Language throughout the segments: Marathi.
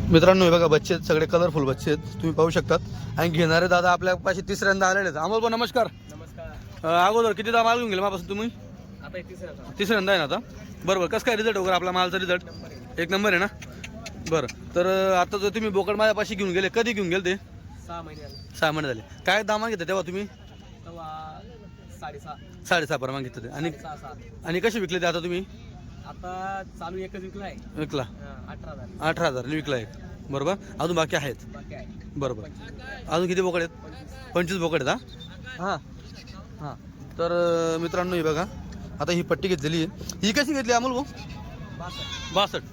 मित्रांनो हे बघा बच्चे आहेत, सगळे कलरफुल बच्चे आहेत, तुम्ही पाहू शकतात. आणि घेणारे दादा आपल्यापाशी तिसऱ्यांदा आलेले आहेत. अमोल भाऊ नमस्कार. नमस्कार. अगोदर किती दाम माल घेऊन गेले मापासून तुम्ही? आता तिसऱ्यांदा आहे ना आता. बरोबर, कसं काय रिझल्ट वगैरे आपला मालचा रिझल्ट? एक नंबर आहे ना. बरं, तर आता जर तुम्ही बोकड माझ्यापाशी घेऊन गेले, कधी घेऊन गेले ते? 6 महिने झाले. 6 महिने झाले. काय दामा घेतले तेव्हा तुम्ही? तेव्हा 6.5 6.5 प्रमाण घेतले ते. आणि 6.5. आणि कसे विकले ते आता तुम्ही? आता चालू एकच विकला आहे. विकला 18,000. 18,000 विकला एक. बरोबर, अजून बाकी आहेत. बाकी आहे बरोबर, अजून किती बोकड आहेत? 25 बोकड आहेत. हां हां. तर मित्रांनो हे बघा, आता ही पट्टी घेतलेली आहे. ही कशी घेतली अमोल भाऊ? 62.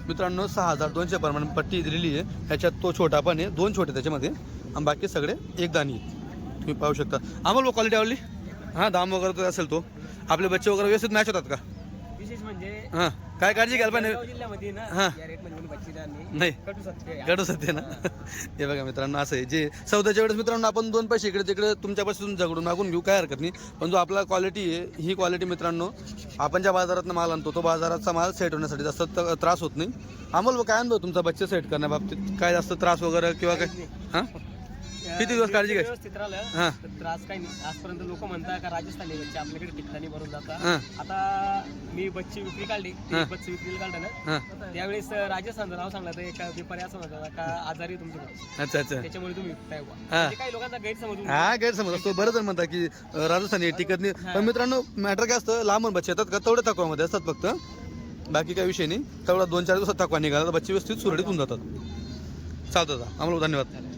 मित्रांनो 6,200 प्रमाणे पट्टी दिलेली आहे. ह्याच्यात तो छोटा पण आहे, 2 छोटे त्याच्यामध्ये, आणि बाकी सगळे एक दाणी आहेत. तुम्ही पाहू शकता. अमोल भाऊ क्वालिटी आवडली? हां, दाम वगैरे तो असेल तो. आपले बच्चे वगैरे व्यवस्थित मॅच होतात का? विशेष म्हणजे हां, काय काळजी घ्यायला पाहिजे? जिल्ह्यामध्ये ना हां. या रेट मध्ये बच्ची नाही कटू शकते. गडू सत्य ना. हे बघा मित्रांनो, असं आहे जे सौद्याच्या वेळेस मित्रांनो आपण 2 पैसे इकडे तिकडे तुमच्यापासून झगडून मागून घेऊ, काय हरकत नाही. पण जो आपला क्वालिटी आहे, ही क्वालिटी मित्रांनो आपण ज्या बाजारातनं माल आणतो, तो बाजाराचा माल सेट होण्यासाठी जास्त त्रास होत नाही. अमोल काय अनुभव तुमचा बच्चे सेट करण्याबाबतीत? काय जास्त त्रास वगैरे किंवा काय? हां, किती दिवस काळजी घ्यायची? व्यवस्थित राहिलं हां तर त्रास काही नाही. आजपर्यंत लोक म्हणतात का राजस्थानी बच्चे आपल्याकडे ठिकठाणी भरून जातात. हां आता मी बच्ची विक्री काढली, हां. बच्ची विक्रीला काढलं ना, हां. त्यावेळेस राजस्थानचं नाव सांगलं तर एका व्यापारी असं म्हणतात का आजारी तुमची बच्ची, अच्छा अच्छा. त्याच्यामुळे तुम्ही विकताय बुवा. हां. म्हणजे काही लोकांचा गैरसमज होऊन हा गैरसमज असतो. बरं जण म्हणतात की राजस्थानी टिकत नाही. पण मित्रांनो मॅटर काय असतं, लांबून बच्चे येतात का तेवढे थकवामध्ये असतात फक्त, बाकी काही विषय नाही. तेवढा 2-4 दिवसात थकवा निघाला तर बच्चे व्यवस्थित सुरळीत होऊन जातात. चालतं. आम्हाला धन्यवाद.